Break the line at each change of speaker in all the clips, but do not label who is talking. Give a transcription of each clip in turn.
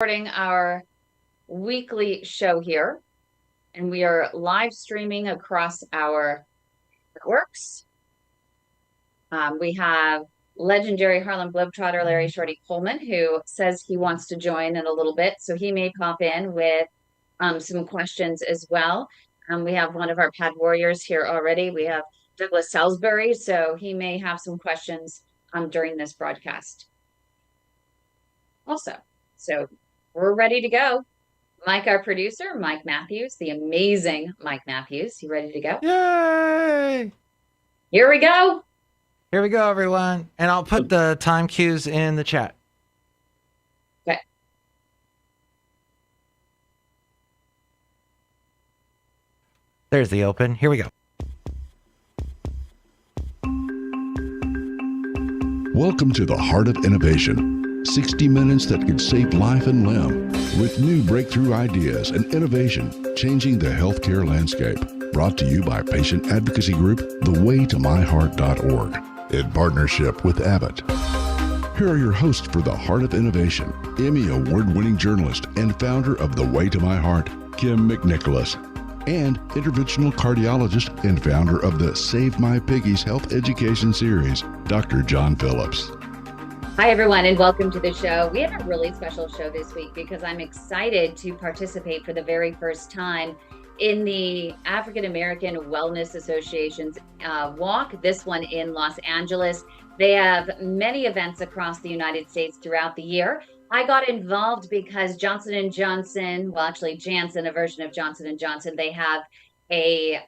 Recording our weekly show here, and we are live streaming across our networks. We have legendary Harlem Globetrotter Larry Shorty Coleman, who says he wants to join in a little bit, so he may pop in with some questions as well. We have one of our pad warriors here already. We have Douglas Salisbury, so he may have some questions during this broadcast also. So we're ready to go. Mike, our producer, Mike Matthews, the amazing Mike Matthews. You ready to go?
Yay!
Here we go.
Here we go, everyone. And I'll put the time cues in the chat.
Okay.
There's the open. Here we go.
Welcome to the Heart of Innovation. 60 minutes that could save life and limb, with new breakthrough ideas and innovation changing the healthcare landscape. Brought to you by patient advocacy group thewaytomyheart.org in partnership with Abbott. Here are your hosts for the Heart of Innovation: Emmy award-winning journalist and founder of The Way to My Heart, Kim McNicholas, and interventional cardiologist and founder of the Save My Piggies Health Education Series, Dr. John Phillips.
Hi, everyone, and welcome to the show. We have a really special show this week because I'm excited to participate for the very first time in the African American Wellness Association's walk, this one in Los Angeles. They have many events across the United States throughout the year. I got involved because Johnson & Johnson, well, actually Janssen, a version of Johnson & Johnson, they have a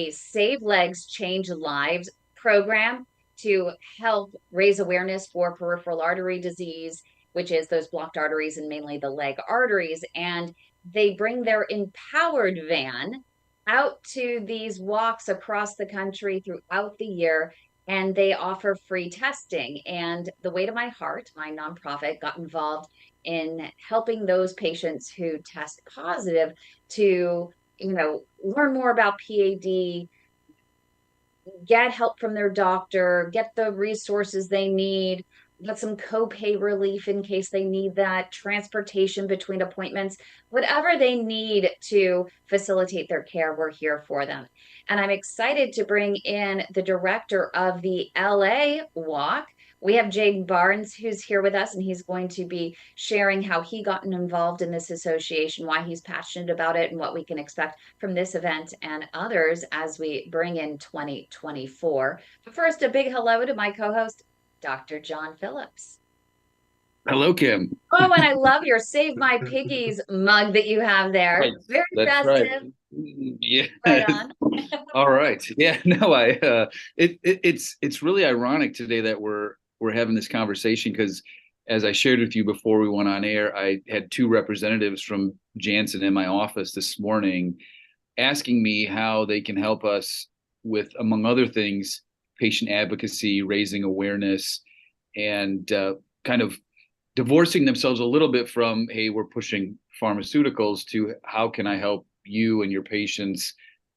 Save Legs, Change Lives program to help raise awareness for peripheral artery disease, which is those blocked arteries and mainly the leg arteries. And they bring their empowered van out to these walks across the country throughout the year, and they offer free testing. And The Way to My Heart, my nonprofit, got involved in helping those patients who test positive to, learn more about PAD, get help from their doctor, get the resources they need, get some copay relief in case they need that, transportation between appointments, whatever they need to facilitate their care, we're here for them. And I'm excited to bring in the director of the LA Walk. We have Jhade Barnes, who's here with us, and he's going to be sharing how he got involved in this association, why he's passionate about it, and what we can expect from this event and others as we bring in 2024. But first, a big hello to my co-host, Dr. John Phillips.
Hello, Kim.
Oh, and I love your Save My Piggies mug that you have there.
Right.
Very
That's
festive.
right. Yeah.
Right on.
All right. Yeah. No, it's really ironic today that we're having this conversation because, as I shared with you before we went on air, I had two representatives from Janssen in my office this morning asking me how they can help us with, among other things, patient advocacy, raising awareness, and kind of divorcing themselves a little bit from, hey, we're pushing pharmaceuticals, to how can I help you and your patients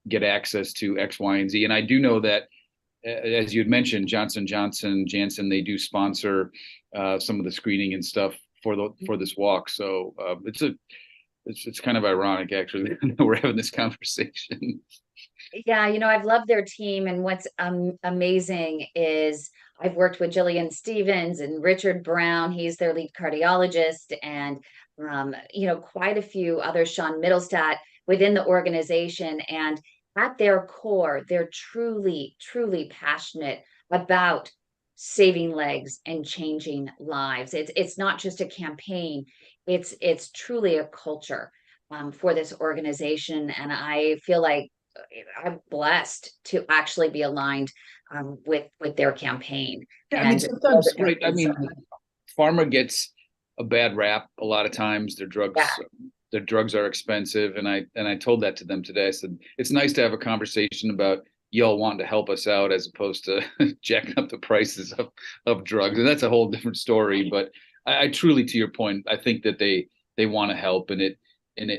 get access to X, Y, and Z. And I do know that, as you had mentioned, Janssen, they do sponsor some of the screening and stuff for this walk. So it's kind of ironic, actually, that we're having this conversation.
Yeah, I've loved their team, and what's amazing is I've worked with Jillian Stevens and Richard Brown. He's their lead cardiologist, and quite a few others, Sean Middlestat, within the organization. And at their core, they're truly, truly passionate about saving legs and changing lives. It's not just a campaign; it's truly a culture for this organization, and I feel like I'm blessed to actually be aligned with their campaign.
Yeah, I mean, sometimes, right? I mean, pharma gets a bad rap a lot of times. Their drugs are expensive, and I told that to them today. I said it's nice to have a conversation about y'all wanting to help us out as opposed to jacking up the prices of drugs, and that's a whole different story. But I truly, to your point, I think that they want to help, and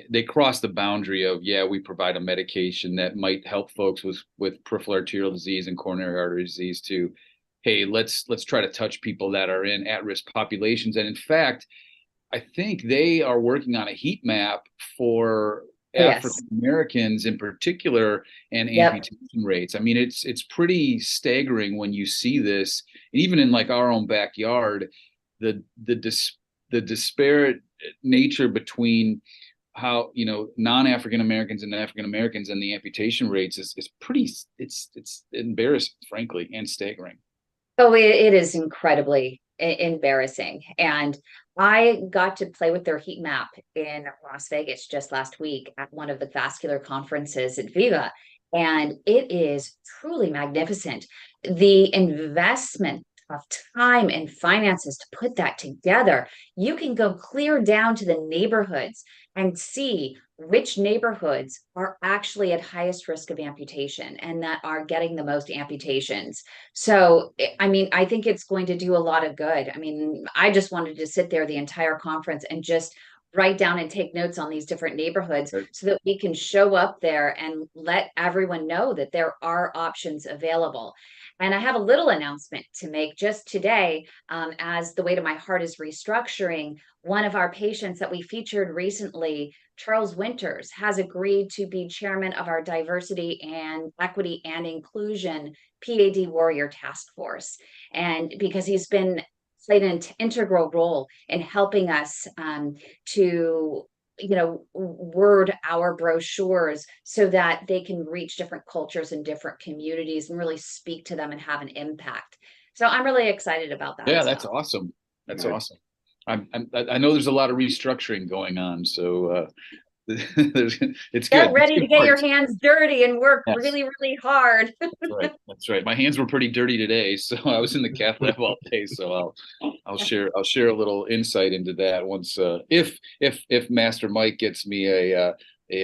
they cross the boundary of, yeah, we provide a medication that might help folks with peripheral arterial disease and coronary artery disease, to, hey, let's try to touch people that are in at-risk populations. And in fact, I think they are working on a heat map for
Oh, yes.
African Americans in particular and
Yep.
amputation rates. I mean, it's pretty staggering when you see this, even in like our own backyard, the the dis, the disparate nature between how non-African Americans and African Americans and the amputation rates is pretty. It's embarrassing, frankly, and staggering.
Oh, it is incredibly embarrassing. And I got to play with their heat map in Las Vegas just last week at one of the vascular conferences at Viva. And it is truly magnificent. The investment of time and finances to put that together, you can go clear down to the neighborhoods and see which neighborhoods are actually at highest risk of amputation and that are getting the most amputations. So, I mean, I think it's going to do a lot of good. I mean, I just wanted to sit there the entire conference and just write down and take notes on these different neighborhoods
Right.
so that we can show up there and let everyone know that there are options available. And I have a little announcement to make just today. As the Weight of My Heart is restructuring, one of our patients that we featured recently, Charles Winters, has agreed to be chairman of our diversity and equity and inclusion PAD Warrior Task Force. And because he's been played an integral role in helping us to word our brochures so that they can reach different cultures and different communities and really speak to them and have an impact. So I'm really excited about that
Yeah,
as
that's
well.
awesome. That's
Yeah.
awesome. I know there's a lot of restructuring going on, so there's it's
Get
good. It's
ready to
good
get your
parts.
hands dirty and work
Yes,
really, really hard.
that's right. That's right. My hands were pretty dirty today, so I was in the cath lab all day. So I'll share a little insight into that once if Master Mike gets me a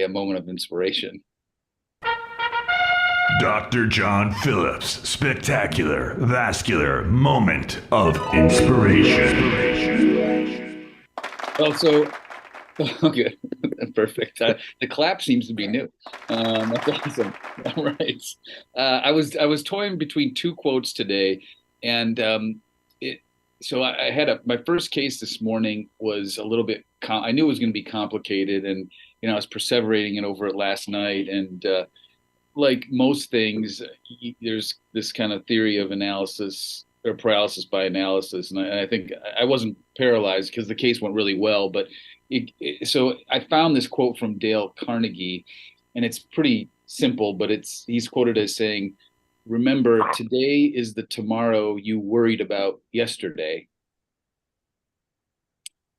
moment of inspiration.
Dr. John Phillips' spectacular vascular moment of inspiration.
Well, so okay, perfect. The clap seems to be new. That's awesome. All right. I was toying between two quotes today, and it. So I had my first case this morning was a little bit. I knew it was going to be complicated, and I was perseverating over it last night, and like most things, there's this kind of theory of analysis or paralysis by analysis, and I think I wasn't paralyzed because the case went really well, but so I found this quote from Dale Carnegie, and it's pretty simple, but he's quoted as saying, "Remember, today is the tomorrow you worried about yesterday."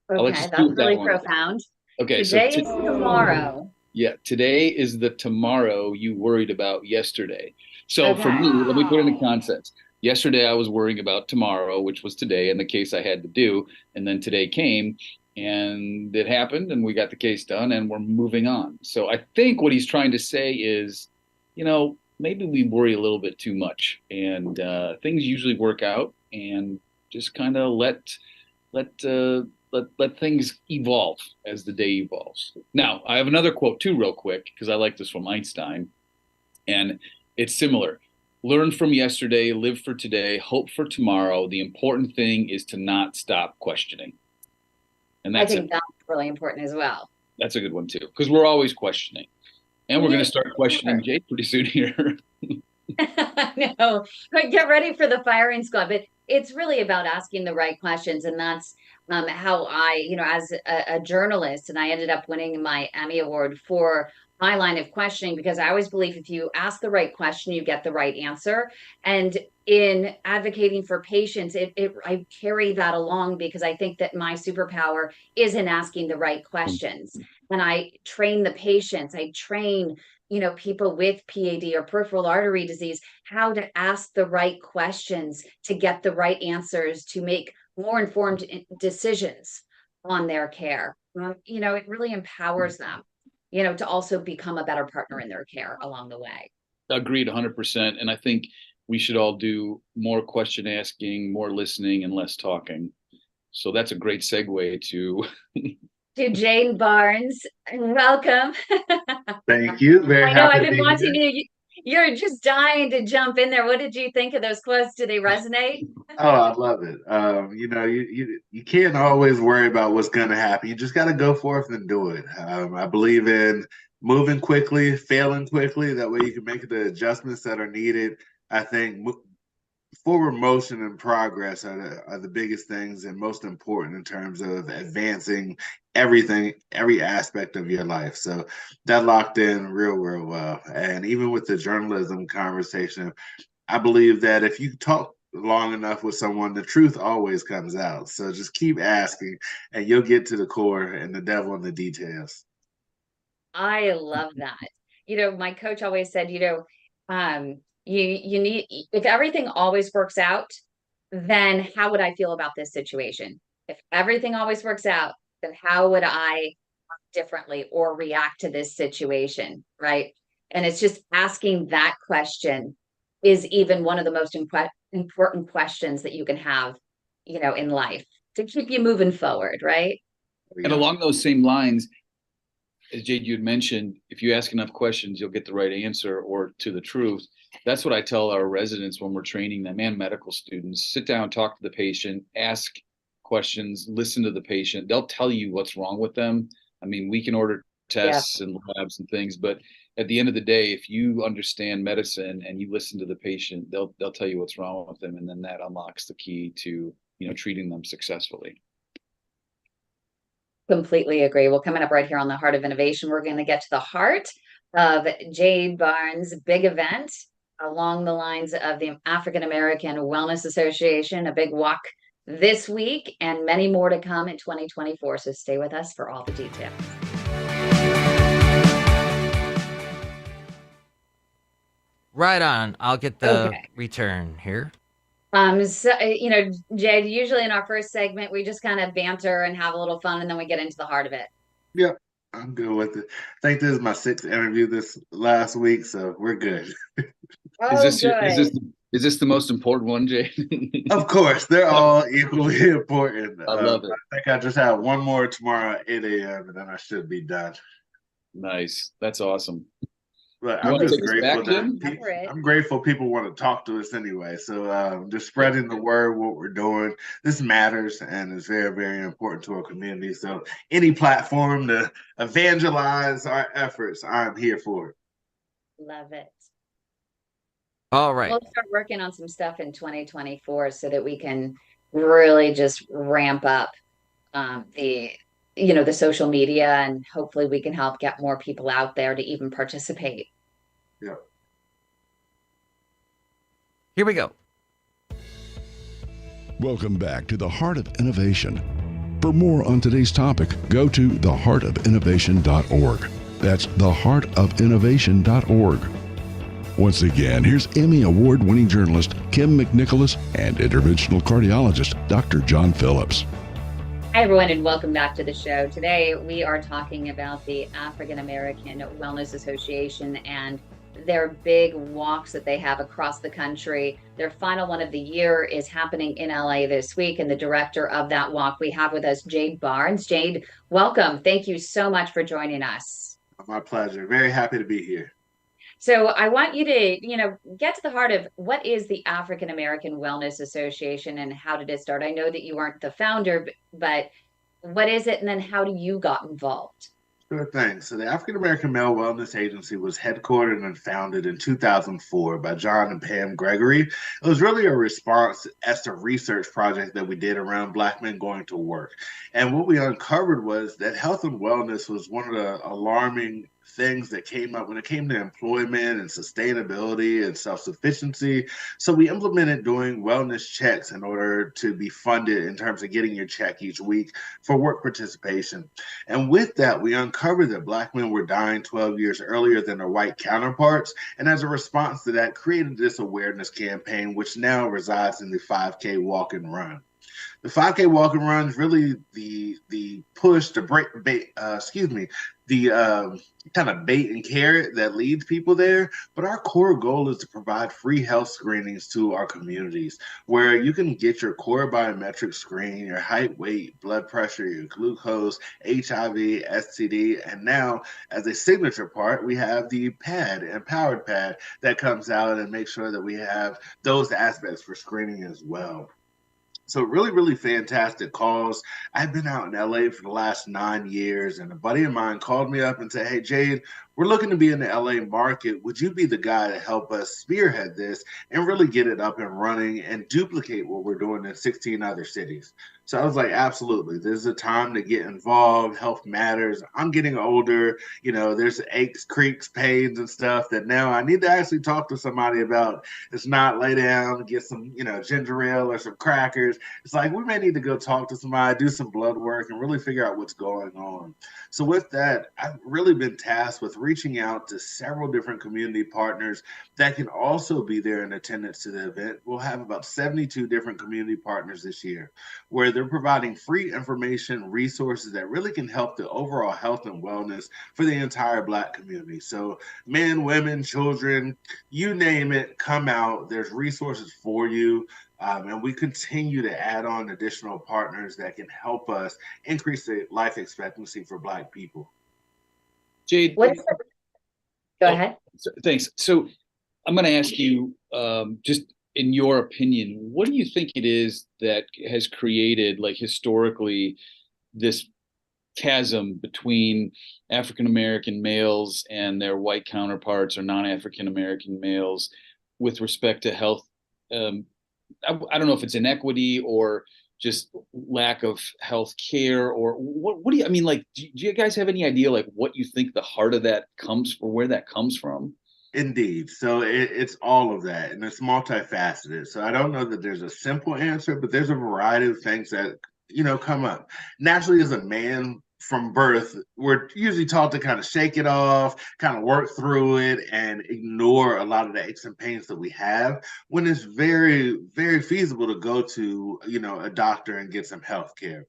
I'll let you
Okay,
stew
that's
with that
really
one.
profound.
Okay, so
Today is tomorrow.
yeah, today is the tomorrow you worried about yesterday. So for
Okay.
me, let me put it in context. Yesterday, I was worrying about tomorrow, which was today, and the case I had to do. And then today came, and it happened, and we got the case done, and we're moving on. So I think what he's trying to say is, maybe we worry a little bit too much, and things usually work out, and just kind of let let things evolve as the day evolves. Now, I have another quote too, real quick, because I like this from Einstein, and it's similar. Learn from yesterday, live for today, hope for tomorrow. The important thing is to not stop questioning. And
I
that's
think
it.
that's really important as well.
That's a good one too, because we're always questioning. And we're going to start questioning
Sure.
Jake pretty soon here.
No, but get ready for the firing squad. But it's really about asking the right questions. And that's how I, as a journalist, and I ended up winning my Emmy Award for my line of questioning because I always believe if you ask the right question, you get the right answer. And in advocating for patients, I carry that along because I think that my superpower is in asking the right questions. And I train the patients, I train people with PAD or peripheral artery disease, how to ask the right questions to get the right answers to make more informed decisions on their care. It really empowers them, to also become a better partner in their care along the way.
Agreed 100%. And I think we should all do more question asking, more listening, and less talking. So that's a great segue to
To Jhade Barnes, welcome.
Thank you. Very
I know I've
happy to
been
be
wanting
here.
you. You're just dying to jump in there. What did you think of those quotes? Do they resonate?
Oh, I love it. You can't always worry about what's going to happen. You just got to go forth and do it. I believe in moving quickly, failing quickly. That way you can make the adjustments that are needed. I think forward motion and progress are the biggest things and most important in terms of advancing everything, every aspect of your life. So that locked in real well. And even with the journalism conversation, I believe that if you talk long enough with someone, the truth always comes out. So just keep asking and you'll get to the core and the devil in the details.
I love that. My coach always said, you need, if everything always works out, then how would I feel about this situation? If everything always works out, then how would I act differently or react to this situation, right? And it's just asking that question is even one of the most important questions that you can have, in life to keep you moving forward, right?
And along those same lines, as Jade, you had mentioned, if you ask enough questions, you'll get the right answer or to the truth. That's what I tell our residents when we're training them and medical students. Sit down, talk to the patient, ask questions, listen to the patient. They'll tell you what's wrong with them. I mean, we can order tests and labs and things, but at the end of the day, if you understand medicine and you listen to the patient, they'll tell you what's wrong with them, and then that unlocks the key to treating them successfully.
Completely agree. Well, coming up right here on the Heart of Innovation, we're going to get to the heart of Jhade Barnes' big event along the lines of the African American Wellness Association, a big walk this week, and many more to come in 2024. So stay with us for all the details.
Right on. I'll get the return here.
Jade, usually in our first segment, we just kind of banter and have a little fun, and then we get into the heart of it.
Yep, I'm good with it. I think this is my 6th interview this last week, so we're good.
Is this the most important one, Jay?
Of course, they're all equally important.
I love it.
I think I just have one more tomorrow at 8 a.m. and then I should be done.
Nice. That's awesome.
But I'm just grateful I'm grateful people want to talk to us anyway. So just spreading the word, what we're doing. This matters and is very, very important to our community. So any platform to evangelize our efforts, I'm here for it.
Love it.
All right.
We'll start working on some stuff in 2024 so that we can really just ramp up the social media, and hopefully we can help get more people out there to even participate.
Yeah.
Here we go.
Welcome back to the Heart of Innovation. For more on today's topic, go to theheartofinnovation.org. That's theheartofinnovation.org. Once again, here's Emmy Award-winning journalist Kim McNicholas and interventional cardiologist Dr. John Phillips.
Hi, everyone, and welcome back to the show. Today, we are talking about the African American Wellness Association and their big walks that they have across the country. Their final one of the year is happening in LA this week, and the director of that walk we have with us, Jhade Barnes. Jhade, welcome. Thank you so much for joining us.
My pleasure. Very happy to be here.
So I want you to, get to the heart of what is the African American Wellness Association and how did it start? I know that you aren't the founder, but what is it? And then how do you got involved?
Sure thing. So the African American Male Wellness Agency was headquartered and founded in 2004 by John and Pam Gregory. It was really a response as to research project that we did around Black men going to work. And what we uncovered was that health and wellness was one of the alarming things that came up when it came to employment and sustainability and self-sufficiency. So we implemented doing wellness checks in order to be funded in terms of getting your check each week for work participation. And with that, we uncovered that Black men were dying 12 years earlier than their white counterparts. And as a response to that, created this awareness campaign, which now resides in the 5K Walk and Run. The 5K Walk and Run is really the push to kind of bait and carrot that leads people there. But our core goal is to provide free health screenings to our communities where you can get your core biometric screen, your height, weight, blood pressure, your glucose, HIV, STD, and now as a signature part, we have the pad, empowered pad, that comes out and makes sure that we have those aspects for screening as well. So really, really fantastic calls. I've been out in LA for the last 9 years, and a buddy of mine called me up and said, "Hey, Jade, we're looking to be in the LA market. Would you be the guy to help us spearhead this and really get it up and running and duplicate what we're doing in 16 other cities?" So I was like, absolutely. There's a time to get involved. Health matters. I'm getting older. There's aches, creaks, pains, and stuff that now I need to actually talk to somebody about. It's not lay down, get some, ginger ale or some crackers. It's like we may need to go talk to somebody, do some blood work, and really figure out what's going on. So with that, I've really been tasked with reaching out to several different community partners that can also be there in attendance to the event. We'll have about 72 different community partners this year, where they're providing free information, resources that really can help the overall health and wellness for the entire Black community. So men, women, children, you name it, come out. There's resources for you. And we continue to add on additional partners that can help us increase the life expectancy for Black people.
Jade,
go ahead.
Thanks. So I'm going to ask you, just in your opinion, what do you think it is that has created, like, historically, this chasm between African American males and their white counterparts or non-African American males with respect to health? I don't know if it's inequity or just lack of health care, or what do you, I mean, like, do you guys have any idea, like, what you think the heart of that comes, or where that comes from?
Indeed. So it's all of that, and it's multifaceted. So I don't know that there's a simple answer, but there's a variety of things that, come up. Naturally, as a man from birth, we're usually taught to kind of shake it off, kind of work through it, and ignore a lot of the aches and pains that we have, when it's very, very feasible to go to, a doctor and get some health care.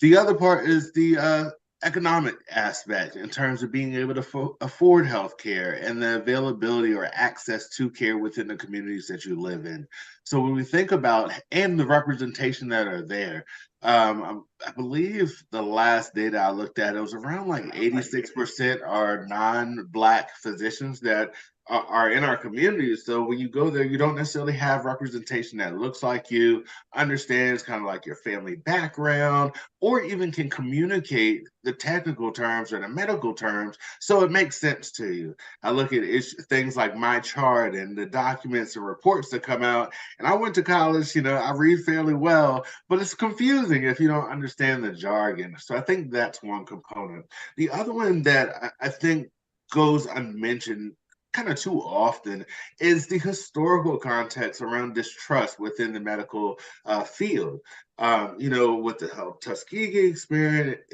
The other part is the economic aspect in terms of being able to afford health care and the availability or access to care within the communities that you live in. So when we think about, and the representation that are there, I believe the last data I looked at, it was around like 86% are non-Black physicians that are in our communities. So when you go there, you don't necessarily have representation that looks like you, understands kind of like your family background, or even can communicate the technical terms or the medical terms so it makes sense to you. I look at things like my chart and the documents and reports that come out, and I went to college, I read fairly well, but it's confusing if you don't understand the jargon. So I think that's one component. The other one that I think goes unmentioned kind of too often is the historical context around distrust within the medical field. With the Tuskegee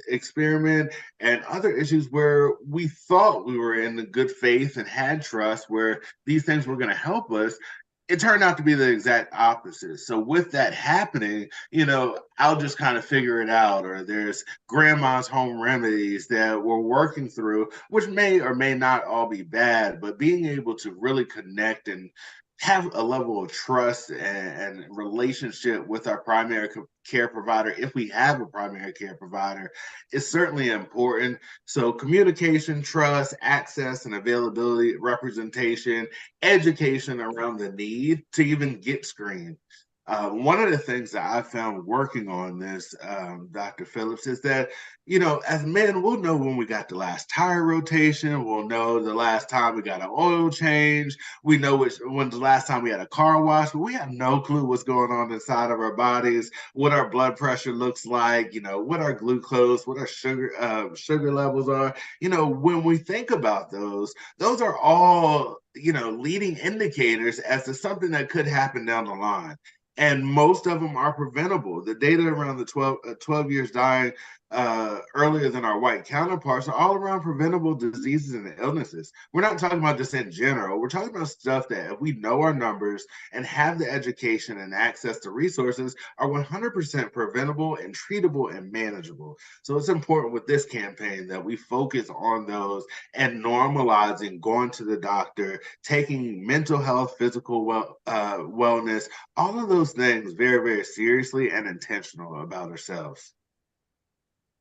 experiment and other issues where we thought we were in the good faith and had trust where these things were going to help us, it turned out to be the exact opposite. So with that happening, I'll just kind of figure it out, or there's grandma's home remedies that we're working through, which may or may not all be bad, but being able to really connect and have a level of trust and relationship with our primary care provider, if we have a primary care provider, is certainly important. So communication, trust, access and availability, representation, education around the need to even get screened. One of the things that I found working on this, Dr. Phillips, is that, as men, we'll know when we got the last tire rotation. We'll know the last time we got an oil change. We know when the last time we had a car wash, but we have no clue what's going on inside of our bodies, what our blood pressure looks like, what our glucose, what our sugar levels are. When we think about those are all, leading indicators as to something that could happen down the line. And most of them are preventable. The data around the 12 years dying early earlier than our white counterparts are all around preventable diseases and illnesses. We're not talking about just in general. We're talking about stuff that if we know our numbers and have the education and access to resources are 100% preventable and treatable and manageable. So it's important with this campaign that we focus on those and normalizing going to the doctor, taking mental health, physical wellness, all of those things very, very seriously and intentional about ourselves.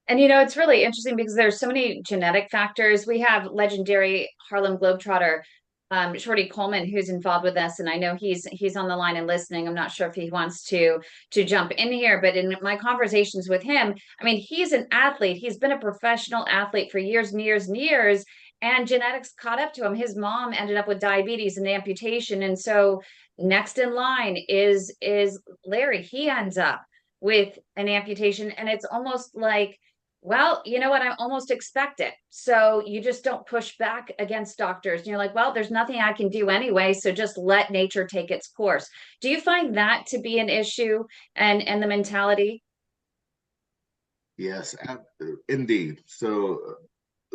And it's really interesting because there's so many genetic factors. We have legendary Harlem Globetrotter, Shorty Coleman, who's involved with us, and I know he's on the line and listening. I'm not sure if he wants to jump in here, but in my conversations with him, I mean, he's an athlete. He's been a professional athlete for years and years and years, and genetics caught up to him. His mom ended up with diabetes and amputation, and so next in line is Larry. He ends up with an amputation, and it's almost like, well, you know what? I almost expect it. So you just don't push back against doctors. And you're like, well, there's nothing I can do anyway. So just let nature take its course. Do you find that to be an issue and the mentality?
Yes, indeed. So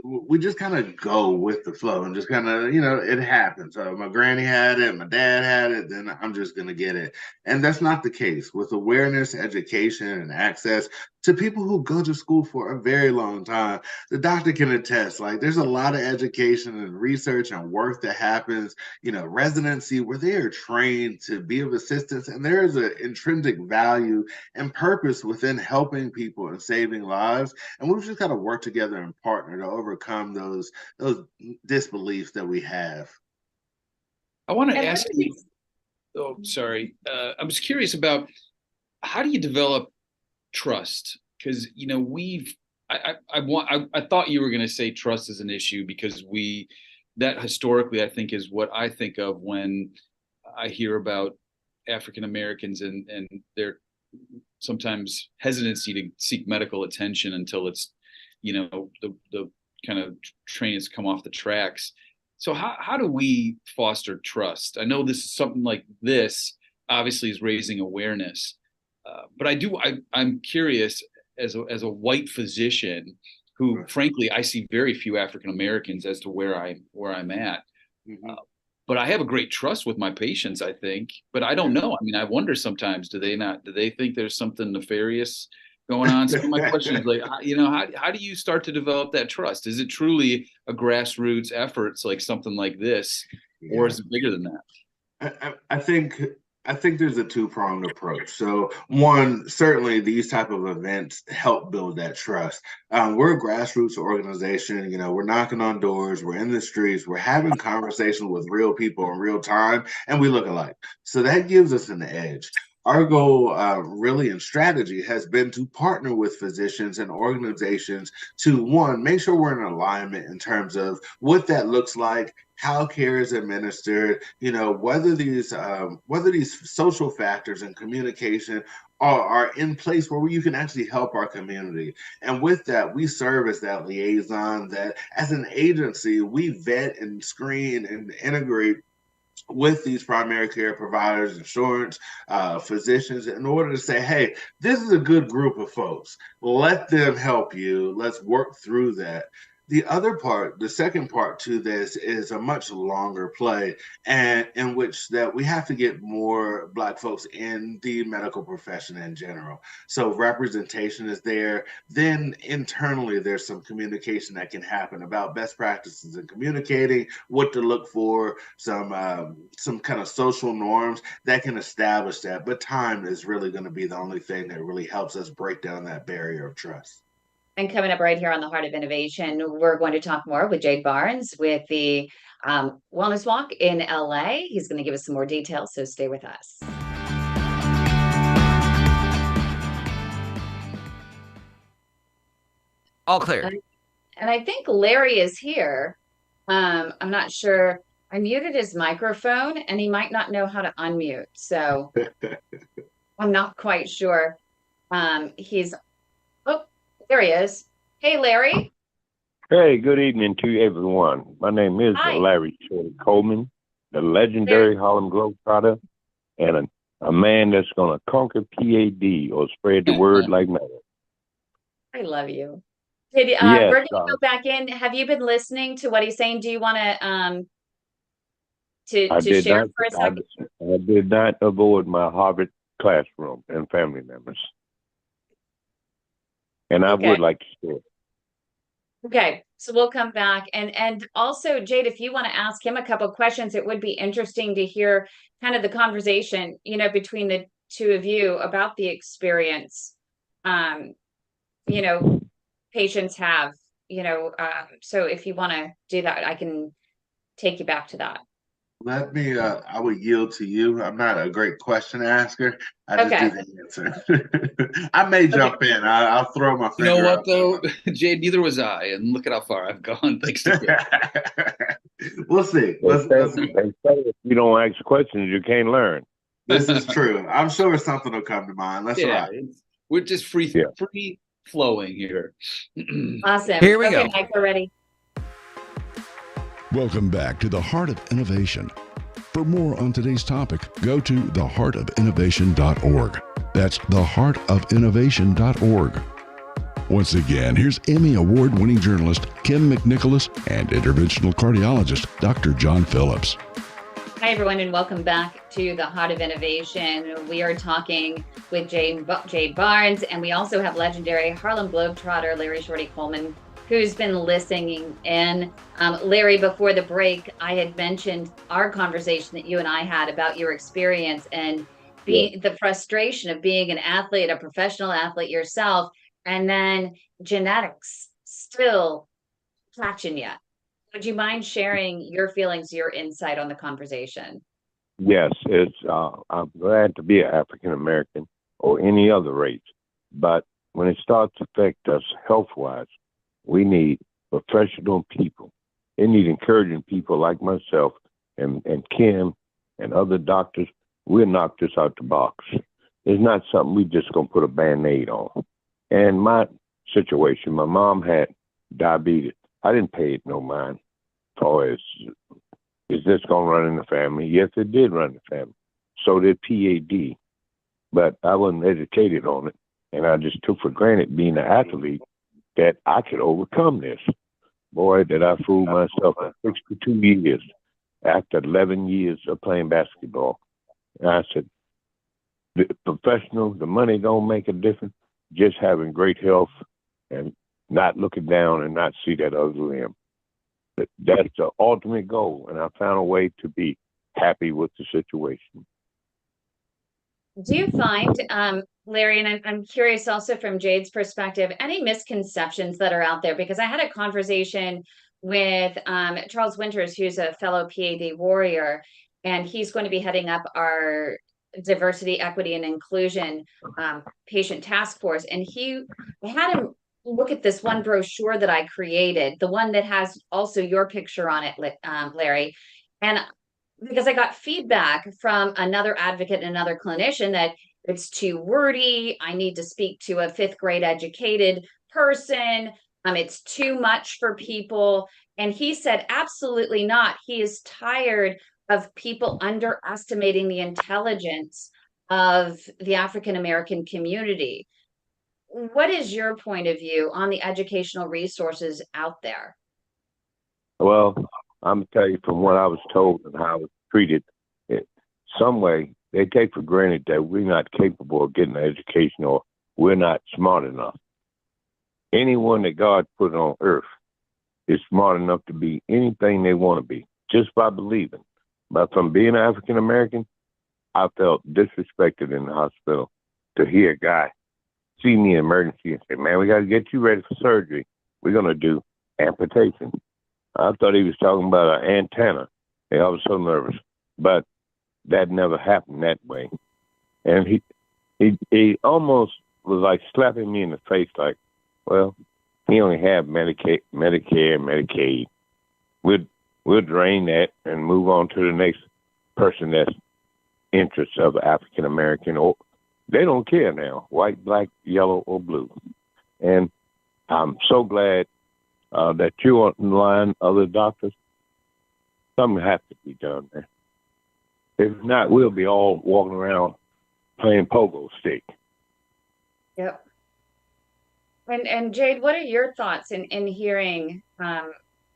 we just kind of go with the flow and just kind of, it happens. My granny had it, my dad had it, then I'm just going to get it. And that's not the case. With awareness, education, and access to people who go to school for a very long time, the doctor can attest, like there's a lot of education and research and work that happens, residency where they are trained to be of assistance. And there is an intrinsic value and purpose within helping people and saving lives. And we've just got to work together and partner to overcome those disbeliefs that we have.
I want to ask you, sorry. I was curious about how do you develop trust? Because I thought you were going to say trust is an issue because that historically I think is what I think of when I hear about African Americans and their sometimes hesitancy to seek medical attention until it's the kind of train has come off the tracks. So how do we foster trust? I know this is something like this obviously is raising awareness. But I'm curious as a white physician who, frankly, I see very few African Americans as to where I'm at. Mm-hmm. But I have a great trust with my patients, I think. But I don't know. I mean, I wonder sometimes, do they think there's something nefarious going on? So my question is like, how do you start to develop that trust? Is it truly a grassroots effort, like something like this, or is it bigger than that?
I think there's a two-pronged approach. So one, certainly these type of events help build that trust. We're a grassroots organization. We're knocking on doors. We're in the streets. We're having conversations with real people in real time, and we look alike. So that gives us an edge. Our goal really in strategy has been to partner with physicians and organizations to, one, make sure we're in alignment in terms of what that looks like, how care is administered, whether these social factors and communication are in place where you can actually help our community. And with that, we serve as that liaison that as an agency, we vet and screen and integrate with these primary care providers, insurance, physicians, in order to say, hey, this is a good group of folks. Let them help you. Let's work through that. The other part, the second part to this is a much longer play, and in which that we have to get more Black folks in the medical profession in general. So representation is there. Then internally, there's some communication that can happen about best practices in communicating, what to look for, some kind of social norms that can establish that. But time is really going to be the only thing that really helps us break down that barrier of trust.
And coming up right here on the Heart of Innovation, we're going to talk more with Jhade Barnes with the Wellness Walk in LA. He's going to give us some more details, so stay with us.
All clear.
And I think Larry is here. I'm not sure. I muted his microphone and he might not know how to unmute. So I'm not quite sure. There he is. Hey, Larry.
Hey, good evening to everyone. My name is Larry Shorty Coleman, the legendary Harlem Globetrotter, and a man that's going to conquer PAD or spread the word like mad.
I love you.
Yes,
we're gonna go back in. Have you been listening to what he's saying? Do you want
I
to
did
share
not.
for a second?
I did not avoid my Harvard classroom and family members, and I
Okay.
would like to share.
Okay, so we'll come back and also Jade, if you want to ask him a couple of questions, it would be interesting to hear kind of the conversation, between the two of you about the experience, um, you know, patients have, so if you want to do that, I can take you back to that.
Let me, I would yield to you. I'm not a great question asker. I just do
Okay.
the answer. I may jump in. I'll throw my
You know
finger
what
up.
though, Jade? Neither was I, and look at how far I've gone thanks to you.
We'll see.
They say if you don't ask questions, you can't learn.
This is true. I'm sure something will come to mind. Let's rock.
We're just free flowing here.
Awesome.
Here we
okay,
go.
Mike, we're ready.
Welcome back to the Heart of Innovation. For more on today's topic, go to theheartofinnovation.org. That's theheartofinnovation.org. Once again, here's Emmy Award-winning journalist Kim McNicholas and interventional cardiologist Dr. John Phillips.
Hi, everyone, and welcome back to the Heart of Innovation. We are talking with Jhade Barnes, and we also have legendary Harlem Globetrotter Larry Shorty Coleman, who's been listening in. Larry, before the break, I had mentioned our conversation that you and I had about your experience and the frustration of being an athlete, a professional athlete yourself, and then genetics still catching you. Would you mind sharing your feelings, your insight on the conversation?
Yes, I'm glad to be an African American or any other race, but when it starts to affect us health-wise, we need professional people. They need encouraging people like myself and Kim and other doctors. We'll knock this out the box. It's not something we just going to put a Band-Aid on. And my situation, my mom had diabetes. I didn't pay it no mind. Is this going to run in the family? Yes, it did run in the family. So did PAD. But I wasn't educated on it. And I just took for granted being an athlete that I could overcome this. Boy, did I fool myself for 62 years after 11 years of playing basketball. And I said, the professional, the money don't make a difference. Just having great health and not looking down and not see that other limb. That's the ultimate goal. And I found a way to be happy with the situation.
Do you find, Larry, and I'm curious also from Jade's perspective, any misconceptions that are out there? Because I had a conversation with Charles Winters, who's a fellow PAD warrior, and he's going to be heading up our diversity, equity, and inclusion patient task force. And I had him look at this one brochure that I created, the one that has also your picture on it, Larry. And because I got feedback from another advocate and another clinician that it's too wordy. I need to speak to a 5th grade educated person. It's too much for people. And he said, absolutely not. He is tired of people underestimating the intelligence of the African American community. What is your point of view on the educational resources out there?
Well, I'm going to tell you from what I was told and how I was treated, some way they take for granted that we're not capable of getting an education or we're not smart enough. Anyone that God put on earth is smart enough to be anything they want to be, just by believing. But from being African American, I felt disrespected in the hospital to hear a guy see me in emergency and say, man, we got to get you ready for surgery. We're going to do amputation. I thought he was talking about an antenna. I was so nervous, but that never happened that way. And he almost was like slapping me in the face, like, well, he only have Medicare, Medicaid. We'll drain that and move on to the next person that's interests of African American, or they don't care now, white, black, yellow, or blue. And I'm so glad that you're on the line, other doctors. Something has to be done, man. If not, we'll be all walking around playing pogo stick.
Yep. And Jade, what are your thoughts in hearing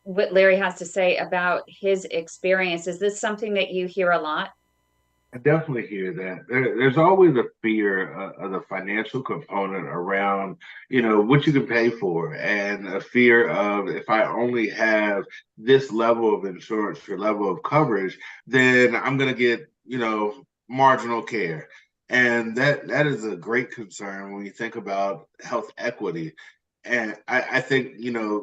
what Larry has to say about his experience? Is this something that you hear a lot?
I definitely hear that. There's always a fear of the financial component around, what you can pay for, and a fear of if I only have this level of insurance or level of coverage, then I'm going to get, marginal care. And that is a great concern when you think about health equity. And I think,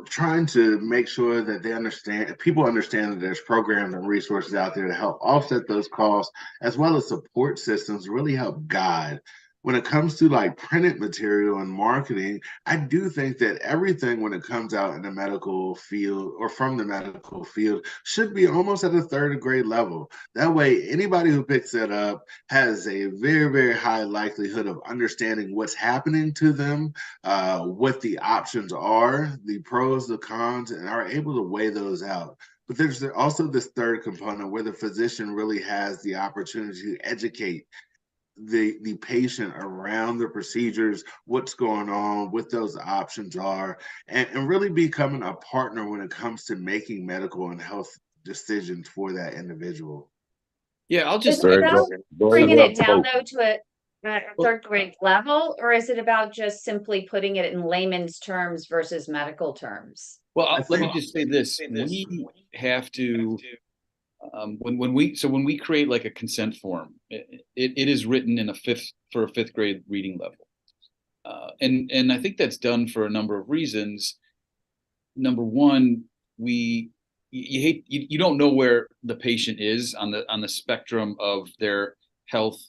trying to make sure that people understand that there's programs and resources out there to help offset those costs, as well as support systems really help guide. When it comes to like printed material and marketing, I do think that everything when it comes out in the medical field or from the medical field should be almost at a third grade level. That way, anybody who picks it up has a very, very high likelihood of understanding what's happening to them, what the options are, the pros, the cons, and are able to weigh those out. But there's also this third component where the physician really has the opportunity to educate the patient around the procedures, what's going on, what those options are, and really becoming a partner when it comes to making medical and health decisions for that individual.
Yeah, I'll
Is
just
it
Very
about
well, very
bringing
well
it down
spoken.
though to a third grade level, or is it about just simply putting it in layman's terms versus medical terms?
well,
I
let me
think
just say this: we have to when we create like a consent form, it is written in a fifth grade reading level, and I think that's done for a number of reasons. Number one, we you don't know where the patient is on the spectrum of their health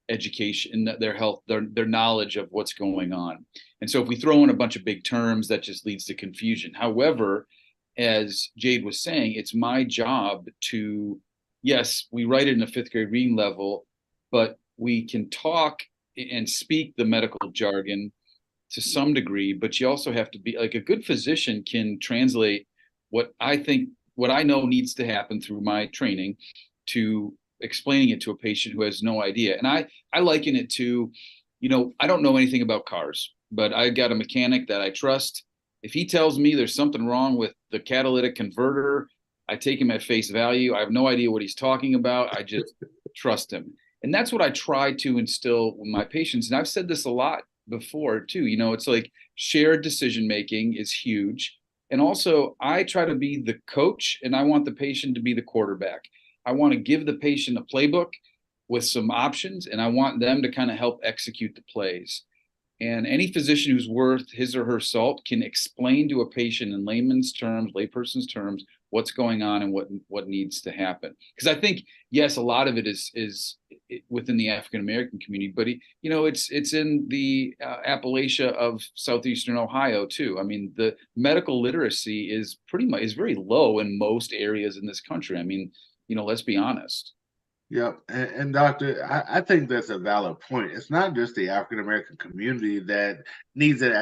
education, their knowledge of what's going on. And so if we throw in a bunch of big terms, that just leads to confusion. However, as Jade was saying, it's my job to, yes, we write it in a fifth grade reading level, but we can talk and speak the medical jargon to some degree, but you also have to be like a good physician can translate what I know needs to happen through my training to explaining it to a patient who has no idea. And I liken it to, I don't know anything about cars, but I got a mechanic that I trust. If he tells me there's something wrong with the catalytic converter, I take him at face value. I have no idea what he's talking about. I just trust him. And that's what I try to instill with my patients. And I've said this a lot before too. It's like shared decision making is huge. And also, I try to be the coach and I want the patient to be the quarterback. I want to give the patient a playbook with some options and I want them to kind of help execute the plays. And any physician who's worth his or her salt can explain to a patient in layman's terms, layperson's terms, what's going on and what needs to happen. Because I think, yes, a lot of it is within the African American community, but it's in the Appalachia of southeastern Ohio too. I mean, the medical literacy is very low in most areas in this country. I mean, let's be honest.
Yep. And Doctor, I think that's a valid point. It's not just the African American community that needs it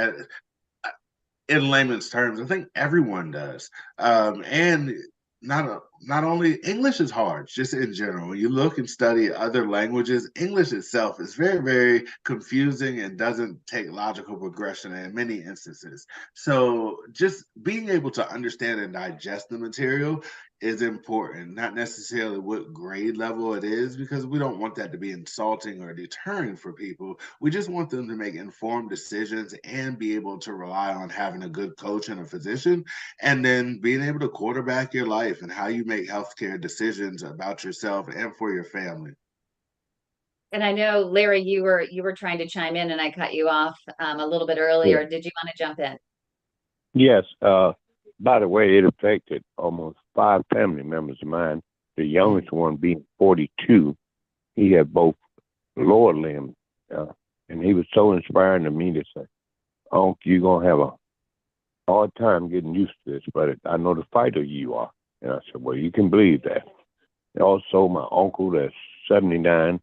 in layman's terms. I think everyone does. And not only English is hard, just in general. When you look and study other languages, English itself is very, very confusing and doesn't take logical progression in many instances. So just being able to understand and digest the material is important, not necessarily what grade level it is, because we don't want that to be insulting or deterring for people. We just want them to make informed decisions and be able to rely on having a good coach and a physician, and then being able to quarterback your life and how you make healthcare decisions about yourself and for your family.
And I know, Larry, you were trying to chime in and I cut you off a little bit
Yeah.
earlier. Did you want to jump in?
Yes. By the way, it affected almost 5 family members of mine. The youngest one being 42, he had both lower limbs, and he was so inspiring to me to say, "Unc, you're gonna have a hard time getting used to this, but I know the fighter you are." And I said, "Well, you can believe that." And also, my uncle that's 79,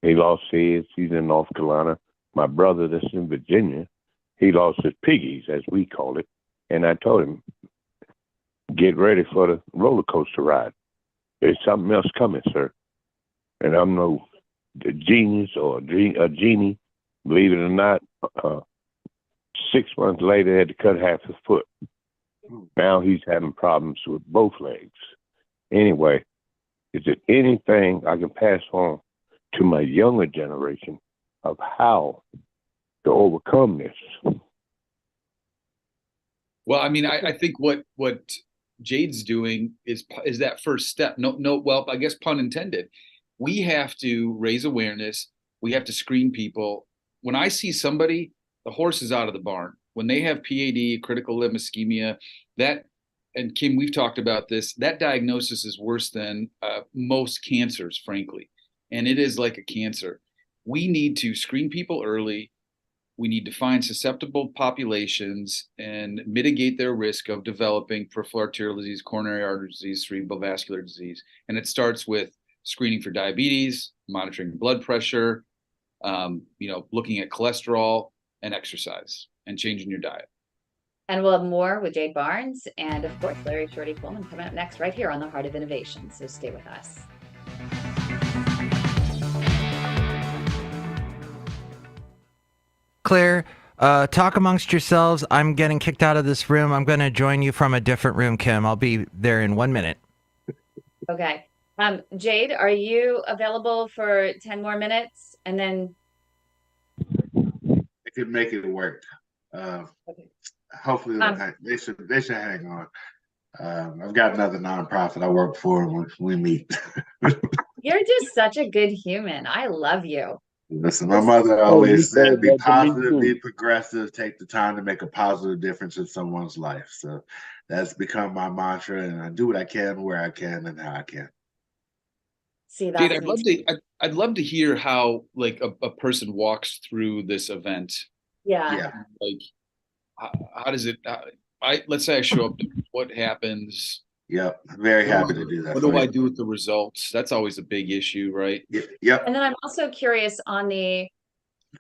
he lost his. He's in North Carolina. My brother that's in Virginia, he lost his piggies, as we call it. And I told him, "Get ready for the roller coaster ride. There's something else coming, sir." And I'm no genius or a genie, believe it or not. 6 months later, had to cut half his foot. Now he's having problems with both legs. Anyway, is there anything I can pass on to my younger generation of how to overcome this?
Well, I mean, I think what Jhade's doing is that first step. Well, I guess pun intended. We have to raise awareness. We have to screen people. When I see somebody, the horse is out of the barn. When they have PAD, critical limb ischemia, and Kim, we've talked about this, that diagnosis is worse than most cancers, frankly. And it is like a cancer. We need to screen people early. We need to find susceptible populations and mitigate their risk of developing peripheral arterial disease, coronary artery disease, cerebral vascular disease. And it starts with screening for diabetes, monitoring blood pressure, looking at cholesterol and exercise and changing your diet.
And we'll have more with Jhade Barnes and, of course, Larry Shorty Coleman coming up next right here on The Heart of Innovation. So stay with us.
Claire, talk amongst yourselves. I'm getting kicked out of this room. I'm going to join you from a different room, Kim. I'll be there in 1 minute.
Okay. Jhade, are you available for 10 more minutes? And then
I could make it work. Okay. Hopefully they should hang on. I've got another nonprofit I work for when we meet.
You're just such a good human. I love you.
Listen, my mother always said, be positive, be progressive, take the time to make a positive difference in someone's life. So that's become my mantra, and I do what I can, where I can, and how I can.
See, that's
Jhade, I'd love to hear how like a person walks through this event.
Yeah.
Like, how does it? Let's say I show up. What happens?
Yep, very happy to do that.
What do I do with the results? That's always a big issue, right?
Yep.
And then I'm also curious on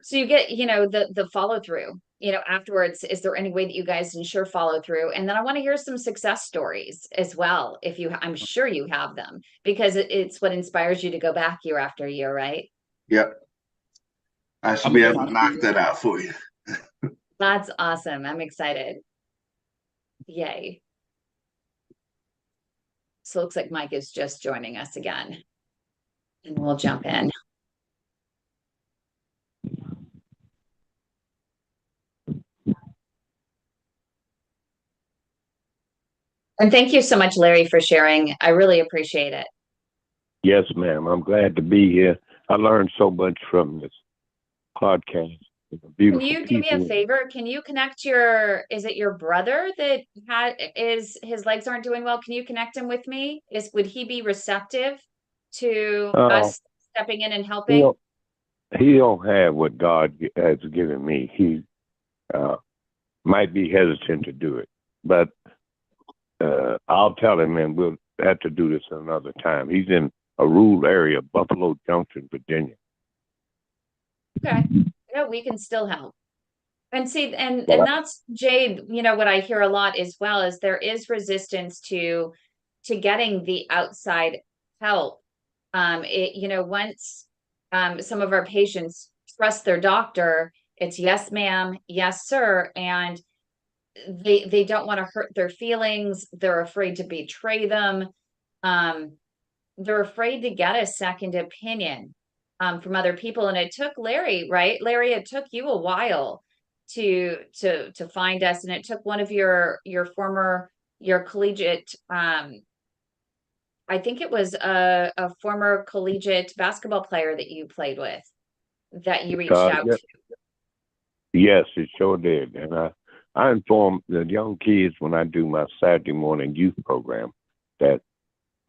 so you get, the follow through, afterwards. Is there any way that you guys ensure follow through? And then I want to hear some success stories as well. I'm sure you have them, because it's what inspires you to go back year after year, right?
Yep. I should be able to knock that out for you.
That's awesome. I'm excited. Yay. So it looks like Mike is just joining us again, and we'll jump in. And thank you so much, Larry, for sharing. I really appreciate it.
Yes, ma'am. I'm glad to be here. I learned so much from this podcast.
Can you do me a favor? Can you connect is it your brother that his legs aren't doing well? Can you connect him with me? Would he be receptive to us stepping in and helping?
He don't have what God has given me. He might be hesitant to do it, but I'll tell him, and we'll have to do this another time. He's in a rural area, Buffalo Junction, Virginia.
Okay. Yeah, we can still help. And see, and that's, Jhade, what I hear a lot as well is there is resistance to getting the outside help. Once some of our patients trust their doctor, it's yes, ma'am, yes, sir. And they don't want to hurt their feelings. They're afraid to betray them. They're afraid to get a second opinion from other people. And it took Larry, right? Larry, it took you a while to find us. And it took one of your collegiate, I think it was a former collegiate basketball player that you played with, that you reached out to.
Yes, it sure did. And I inform the young kids when I do my Saturday morning youth program that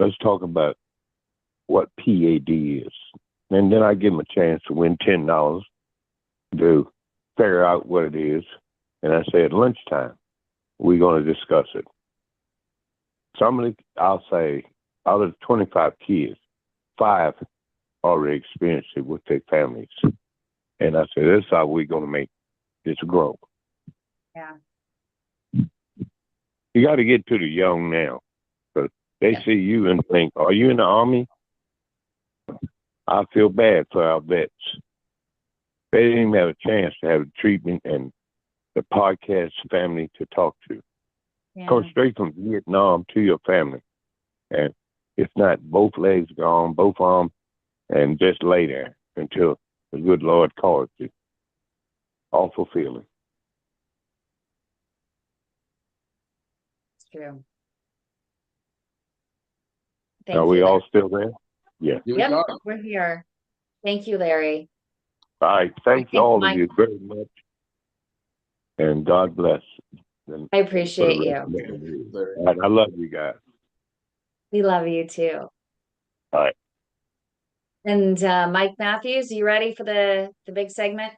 let's talk about what PAD is. And then I give them a chance to win $10 to figure out what it is. And I say at lunchtime, we're going to discuss it. I'll say, out of the 25 kids, 5 already experienced it with their families. And I say, this is how we're going to make this grow.
Yeah.
You got to get to the young now. Because they see you and think, are you in the Army? I feel bad for our vets. They didn't even have a chance to have the treatment and the podcast family to talk to.
Yeah.
Come straight from Vietnam to your family. And if not, both legs gone, both arms, and just lay there until the good Lord calls you. Awful feeling.
It's true.
Are we all still there? Yeah.
Yep, we're here. Thank you, Larry.
All right. Thanks all
Mike,
of you very much. And God bless.
I appreciate you.
All right, I love you guys.
We love you too.
All right.
And Mike Matthews, you ready for the big segment?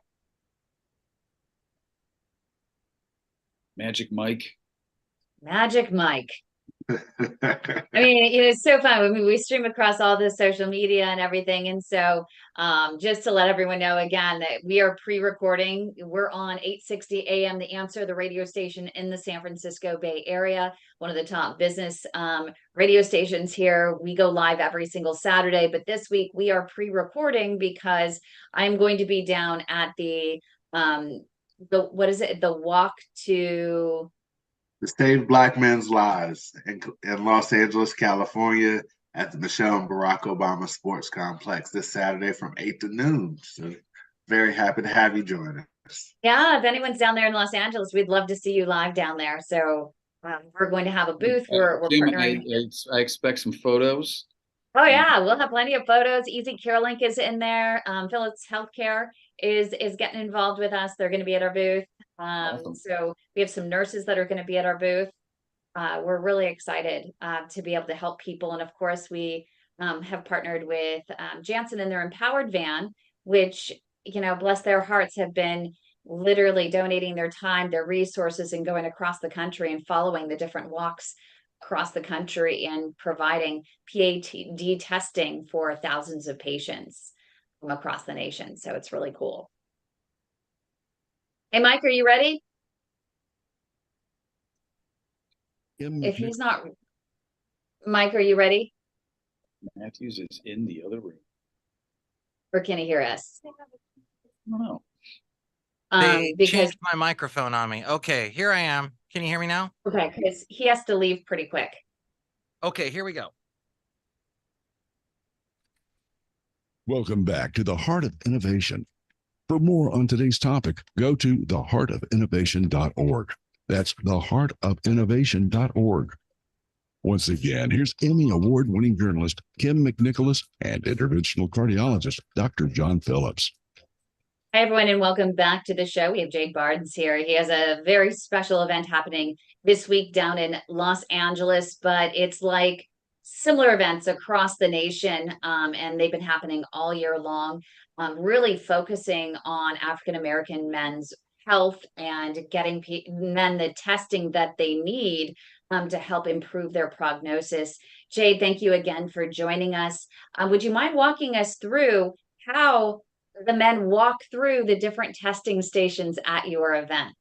Magic Mike.
Magic Mike. I mean, it's so fun. I mean, we stream across all the social media and everything. And so just to let everyone know again that we are pre-recording. We're on 860 AM, The Answer, the radio station in the San Francisco Bay Area, one of the top business radio stations here. We go live every single Saturday, but this week we are pre-recording because I'm going to be down at the what is it? The walk to
to Save Black Men's Lives in Los Angeles, California, at the Michelle and Barack Obama Sports Complex this Saturday from 8 to noon. So very happy to have you join us.
Yeah, if anyone's down there in Los Angeles, we'd love to see you live down there. So we're going to have a booth. We're
Jim,
partnering.
I expect some photos.
Oh yeah, we'll have plenty of photos. Easy Care Link is in there. Philips Healthcare is getting involved with us. They're going to be at our booth.
Awesome.
So we have some nurses that are going to be at our booth. We're really excited to be able to help people. And of course, we have partnered with Janssen and their Empowered Van, which, you know, bless their hearts, have been literally donating their time, their resources, and going across the country and following the different walks across the country and providing PAD testing for thousands of patients from across the nation. So it's really cool. Hey, Mike, are you ready? If he's not, Mike, are you ready?
Matthews is in the other room.
Or can he hear us?
I don't know.
They
Because
changed my microphone on me. Okay, here I am. Can you hear me now?
okay, because he has to leave pretty quick.
Okay, here we go.
Welcome back to the Heart of Innovation. For more on today's topic, go to theheartofinnovation.org. That's theheartofinnovation.org. Once again, here's Emmy Award-winning journalist Kim McNicholas and interventional cardiologist Dr. John Phillips.
Hi, everyone, and welcome back to the show. We have Jhade Barnes here. He has a very special event happening this week down in Los Angeles, but it's like similar events across the nation, and they've been happening all year long, really focusing on African-American men's health and getting men the testing that they need to help improve their prognosis. Jhade, thank you again for joining us. Would you mind walking us through how the men walk through the different testing stations at your event?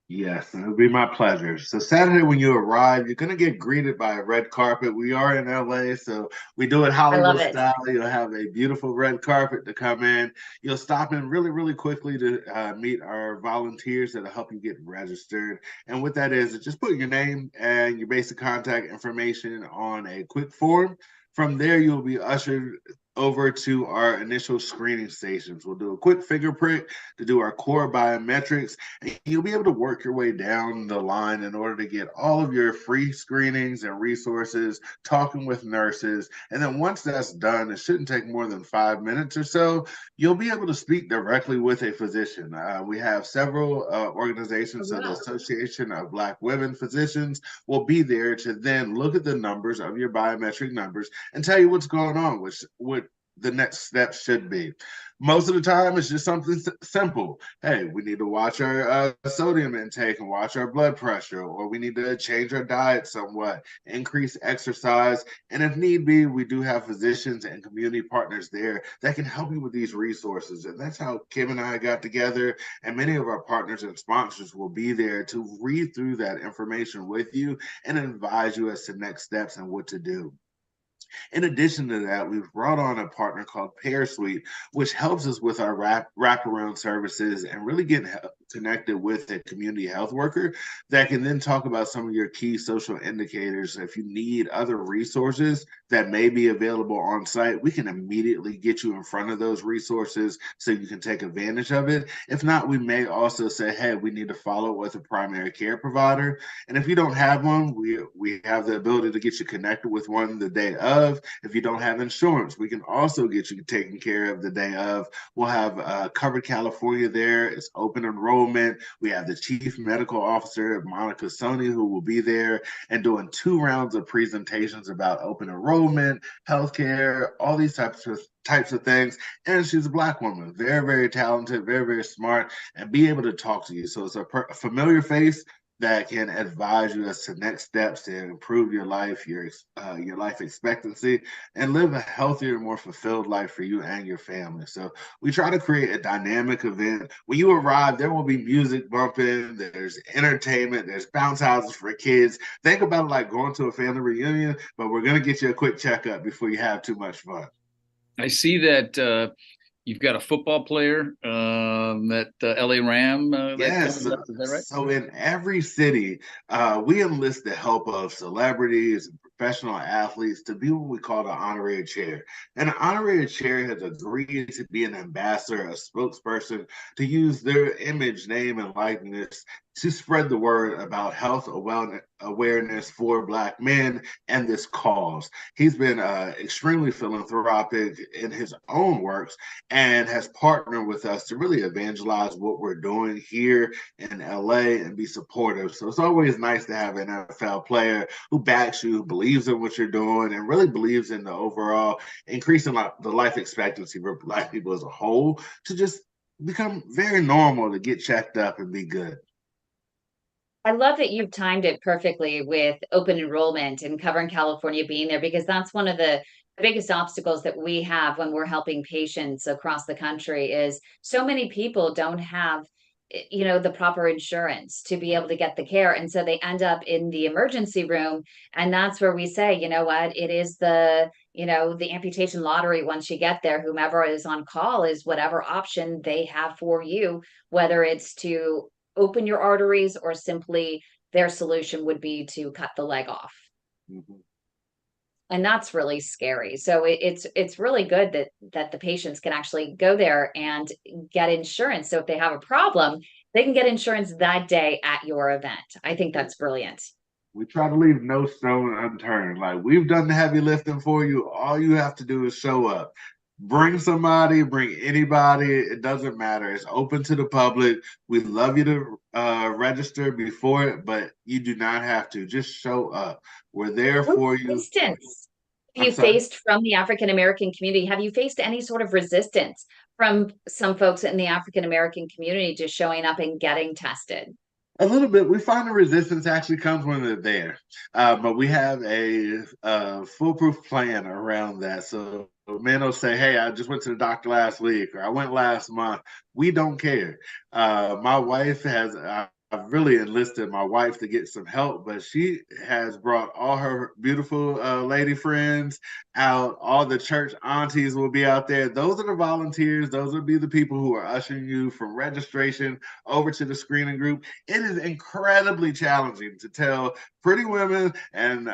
Yes, it would be my pleasure. So Saturday when you arrive, you're going to get greeted by a red carpet. We are in LA, so we do it Hollywood style. You'll have a beautiful red carpet to come in. You'll stop in really, really quickly to meet our volunteers that'll help you get registered. And what that is just put your name and your basic contact information on a quick form. From there, you'll be ushered over to our initial screening stations. We'll do a quick fingerprint to do our core biometrics, and you'll be able to work your way down the line in order to get all of your free screenings and resources, talking with nurses. And then once that's done, it shouldn't take more than 5 minutes or so, you'll be able to speak directly with a physician. We have several organizations, so the Association of Black Women Physicians will be there to then look at the numbers of your biometric numbers and tell you what's going on, what the next step should be. Most of the time, it's just something simple. Hey, we need to watch our sodium intake and watch our blood pressure, or we need to change our diet somewhat, increase exercise, and if need be, we do have physicians and community partners there that can help you with these resources. And that's how Kim and I got together, and many of our partners and sponsors will be there to read through that information with you and advise you as to next steps and what to do. In addition to that, we've brought on a partner called Pear Suite, which helps us with our wraparound services and really get connected with a community health worker that can then talk about some of your key social indicators. If you need other resources that may be available on site, we can immediately get you in front of those resources so you can take advantage of it. If not, we may also say, hey, we need to follow up with a primary care provider. And if you don't have one, we have the ability to get you connected with one the day of. If you don't have insurance, we can also get you taken care of the day of. We'll have Covered California there. It's open enrollment. We have the chief medical officer, Monica Sony, who will be there and doing 2 rounds of presentations about open enrollment, healthcare, all these types of things. And she's a Black woman, very, very talented, very, very smart, and be able to talk to you. So it's a familiar face that can advise you as to next steps to improve your life, your life expectancy, and live a healthier, more fulfilled life for you and your family. So we try to create a dynamic event. When you arrive, there will be music bumping, there's entertainment, there's bounce houses for kids. Think about it like going to a family reunion, but we're going to get you a quick checkup before you have too much fun.
I see that you've got a football player, that LA Ram.
Yes.
Is that right?
So in every city, we enlist the help of celebrities and professional athletes to be what we call the honorary chair. And the honorary chair has agreed to be an ambassador, a spokesperson, to use their image, name, and likeness to spread the word about health awareness for Black men and this cause. He's been extremely philanthropic in his own works and has partnered with us to really evangelize what we're doing here in LA and be supportive. So it's always nice to have an NFL player who backs you, who believes in what you're doing, and really believes in the overall increasing the life expectancy for Black people as a whole to just become very normal to get checked up and be good.
I love that you've timed it perfectly with open enrollment and Covering California being there, because that's one of the biggest obstacles that we have when we're helping patients across the country is so many people don't have the proper insurance to be able to get the care, and so they end up in the emergency room. And that's where we say, you know what, it is the amputation lottery. Once you get there, whomever is on call is whatever option they have for you, whether it's to open your arteries or simply their solution would be to cut the leg off.
Mhm.
And that's really scary. So it's really good that the patients can actually go there and get insurance. So if they have a problem, they can get insurance that day at your event. I think that's brilliant.
We try to leave no stone unturned. Like, we've done the heavy lifting for you. All you have to do is show up. Bring somebody, bring anybody. It doesn't matter. It's open to the public. We'd love you to register before it, but you do not have to. Just show up. We're there
What
for you.
resistance have
I'm
you
sorry.
faced from the African American community? Have you faced any sort of resistance from some folks in the African American community just showing up and getting tested?
A little bit. We find the resistance actually comes when they're there, but we have a foolproof plan around that. So men will say, "Hey, I just went to the doctor last week," or "I went last month." We don't care. My wife has. I've really enlisted my wife to get some help, but she has brought all her beautiful lady friends out. All the church aunties will be out there. Those are the volunteers. Those will be the people who are ushering you from registration over to the screening group. It is incredibly challenging to tell pretty women and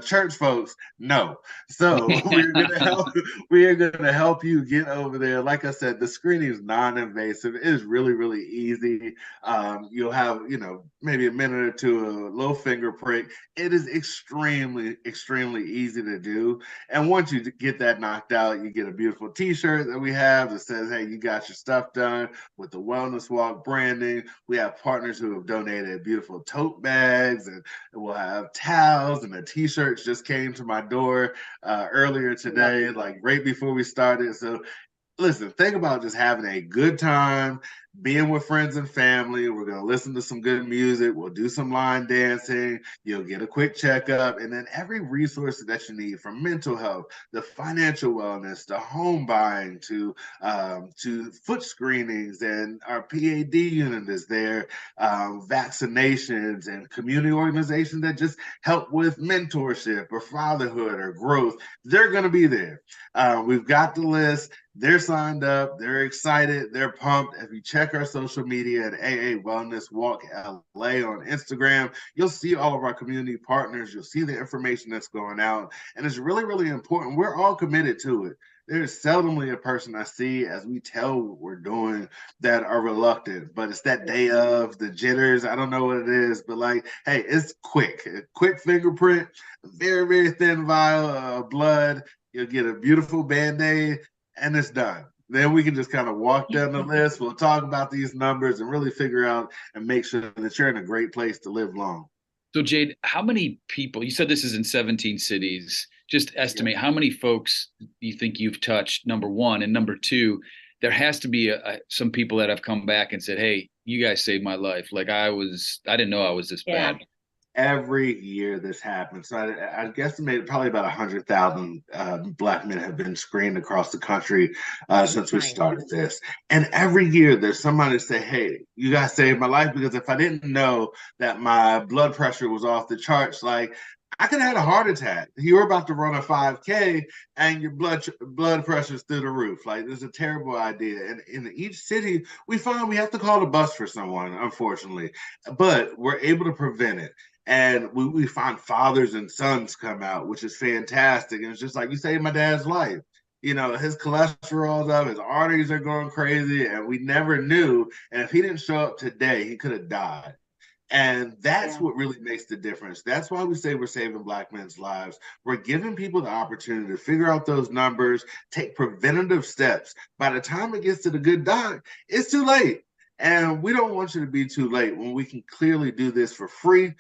church folks no. So we are gonna help you get over there. Like I said, the screening is non-invasive. It is really, really easy. You'll have, maybe a minute or two, a little finger prick. It is extremely, extremely easy to do. And once you get that knocked out, you get a beautiful t-shirt that we have that says, "Hey, you got your stuff done," with the Wellness Walk branding. We have partners who have donated beautiful tote bags, and we'll have towels, and the t-shirts just came to my door earlier today, like right before we started. So listen, think about just having a good time, being with friends and family. We're going to listen to some good music. We'll do some line dancing. You'll get a quick checkup. And then every resource that you need, from mental health, the financial wellness, to home buying, to foot screenings, and our PAD unit is there, vaccinations, and community organizations that just help with mentorship or fatherhood or growth. They're going to be there. We've got the list. They're signed up. They're excited. They're pumped. If you check our social media at AA Wellness Walk LA on Instagram, you'll see all of our community partners. You'll see the information that's going out. And it's really, really important. We're all committed to it. There's seldomly a person I see as we tell what we're doing that are reluctant, but it's that day of, the jitters. I don't know what it is, but like, hey, it's quick. A quick fingerprint, a very, very thin vial of blood. You'll get a beautiful Band-Aid, and it's done. Then we can just kind of walk down the list. We'll talk about these numbers and really figure out and make sure that you're in a great place to live long.
So Jade, how many people, you said this is in 17 cities, just estimate how many folks you think you've touched, number one, and number two, there has to be some people that have come back and said, hey, you guys saved my life. Like I didn't know I was this bad.
Every year this happens. So I guesstimate probably about 100,000 Black men have been screened across the country since we started this. And every year there's somebody say, hey, you guys saved my life, because if I didn't know that my blood pressure was off the charts, like I could have had a heart attack. You were about to run a 5K and your blood pressure's through the roof. Like, this is a terrible idea. And in each city, we find we have to call a bus for someone, unfortunately. But we're able to prevent it. And we find fathers and sons come out, which is fantastic. And it's just like, you saved my dad's life. You know, his cholesterol's up, his arteries are going crazy, and we never knew. And if he didn't show up today, he could have died. And that's what really makes the difference. That's why we say we're saving Black men's lives. We're giving people the opportunity to figure out those numbers, take preventative steps. By the time it gets to the good doc, it's too late. And we don't want you to be too late when we can clearly do this for free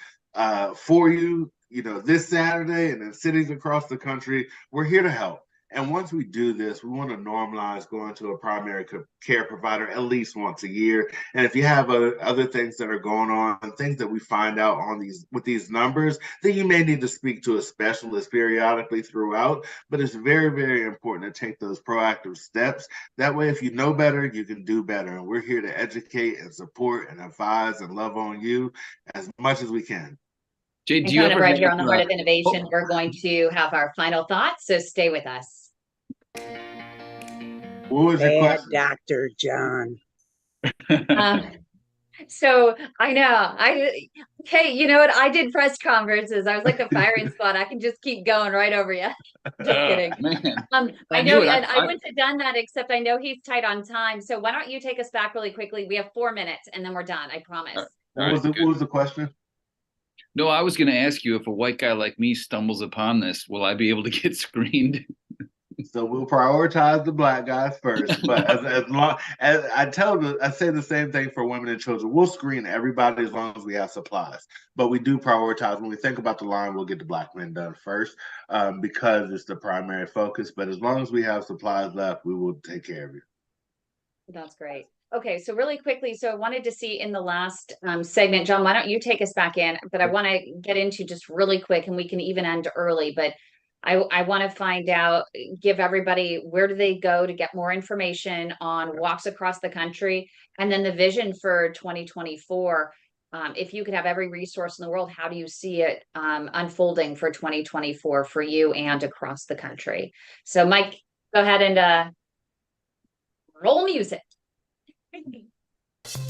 for you, you know, this Saturday, and in cities across the country. We're here to help. And once we do this, we want to normalize going to a primary care provider at least once a year. And if you have other things that are going on, things that we find out with these numbers, then you may need to speak to a specialist periodically throughout. But it's very, very important to take those proactive steps. That way, if you know better, you can do better. And we're here to educate and support and advise and love on you as much as we can.
Jade,
do you ever right here on the Heart of Innovation, we're going to have our final thoughts, so stay with us.
What was your question?
Dr. John.
So I know, okay, you know what? I did press conferences. I was like the firing squad. I can just keep going right over you. Just kidding. I know, and I wouldn't have done that, except I know he's tight on time. So why don't you take us back really quickly? We have 4 minutes and then we're done. I promise.
What was the question?
No, I was going to ask you, if a white guy like me stumbles upon this, will I be able to get screened?
So we'll prioritize the Black guys first. But as long as I say the same thing for women and children. We'll screen everybody as long as we have supplies. But we do prioritize. When we think about the line, we'll get the Black men done first because it's the primary focus. But as long as we have supplies left, we will take care of you.
That's great. Okay, so really quickly, so I wanted to see in the last segment, John, why don't you take us back in? But I want to get into just really quick, and we can even end early, but I want to find out, give everybody, where do they go to get more information on walks across the country, and then the vision for 2024. If you could have every resource in the world, how do you see it unfolding for 2024 for you and across the country? So Mike, go ahead and roll music.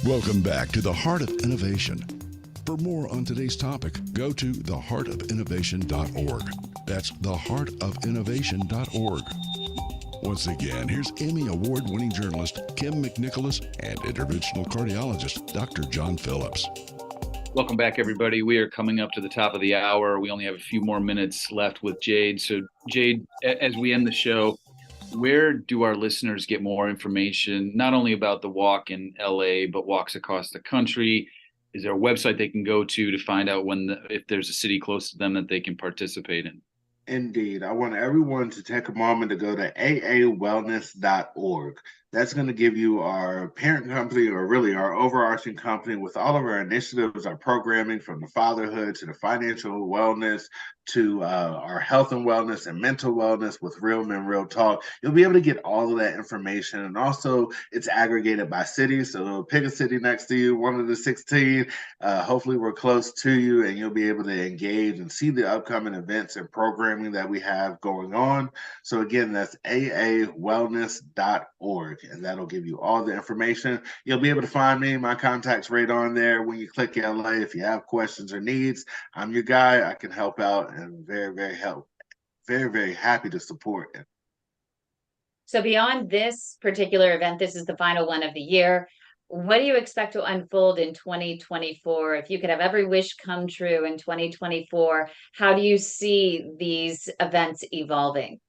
Welcome back to the Heart of Innovation. For more on today's topic, go to theheartofinnovation.org. That's theheartofinnovation.org. Once again, here's Emmy Award-winning journalist Kim McNicholas and interventional cardiologist Dr. John Phillips.
Welcome back, everybody. We are coming up to the top of the hour. We only have a few more minutes left with Jade. So Jade, as we end the show, where do our listeners get more information, not only about the walk in LA, but walks across the country? Is there a website they can go to find out if there's a city close to them that they can participate in?
Indeed. I want everyone to take a moment to go to aawellness.org. That's going to give you our parent company, or really our overarching company, with all of our initiatives, our programming, from the fatherhood to the financial wellness to our health and wellness and mental wellness with Real Men Real Talk. You'll be able to get all of that information. And also it's aggregated by city. So pick a city next to you, one of the 16. Hopefully we're close to you, and you'll be able to engage and see the upcoming events and programming that we have going on. So again, that's aawellness.org, and that'll give you all the information. You'll be able to find me, my contacts right on there when you click LA. If you have questions or needs, I'm your guy. I can help out, and very, very happy to support it.
So beyond this particular event, this is the final one of the year. What do you expect to unfold in 2024? If you could have every wish come true in 2024, how do you see these events evolving?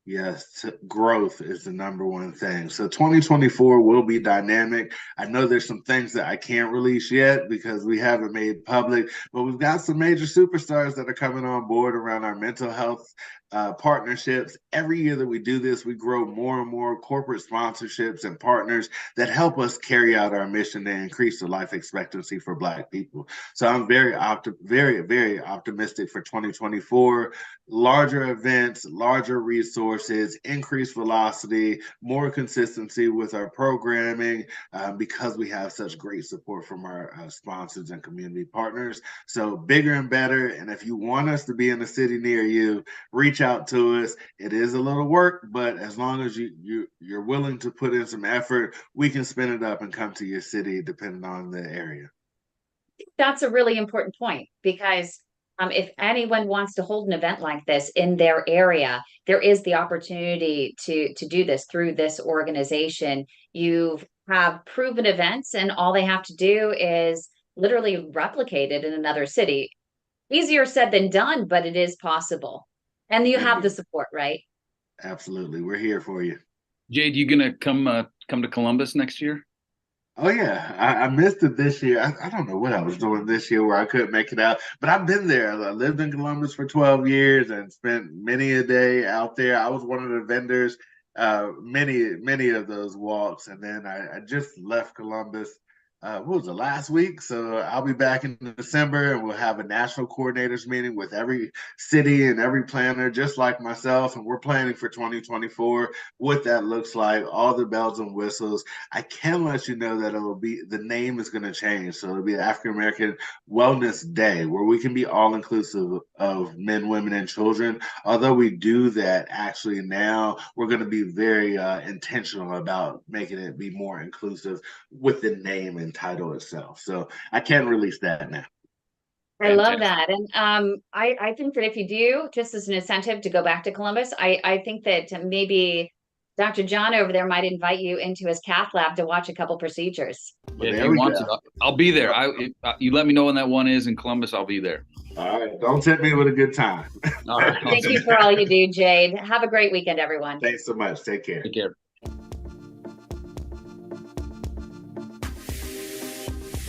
Yes, growth is the number one thing. So 2024 will be dynamic. I know there's some things that I can't release yet because we haven't made public, but we've got some major superstars that are coming on board around our mental health partnerships. Every year that we do this, we grow more and more corporate sponsorships and partners that help us carry out our mission to increase the life expectancy for Black people. So I'm very optimistic for 2024. Larger events, larger resources, increased velocity, more consistency with our programming, because we have such great support from our sponsors and community partners. So bigger and better. And if you want us to be in a city near you, reach out to us. It is a little work, but as long as you're willing to put in some effort, we can spin it up and come to your city depending on the area.
That's a really important point, because if anyone wants to hold an event like this in their area, there is the opportunity to do this through this organization. You have proven events, and all they have to do is literally replicate it in another city. Easier said than done, but it is possible. And you have the support, right?
Absolutely. We're here for you.
Jade, you gonna come to Columbus next year?
Oh yeah, I missed it this year. I don't know what I was doing this year where I couldn't make it out, but I've been there. I lived in Columbus for 12 years and spent many a day out there. I was one of the vendors, many of those walks, and then I just left Columbus. What was it, last week? So I'll be back in December, and we'll have a national coordinators meeting with every city and every planner, just like myself. And we're planning for 2024, what that looks like, all the bells and whistles. I can let you know that the name is going to change. So it'll be the African American Wellness Day, where we can be all inclusive of men, women, and children. Although we do that, actually now we're going to be very intentional about making it be more inclusive with the name and title itself. So I can't release that now.
I love that. And I think that if you do, just as an incentive to go back to Columbus, I think that maybe Dr. John over there might invite you into his cath lab to watch a couple procedures.
Yeah, if you want to, I'll be there. You let me know when that one is in Columbus, I'll be there.
All right. Don't tempt me with a good time.
All right.
Thank you for all you do, Jade. Have a great weekend, everyone.
Thanks so much. Take care.
Take care.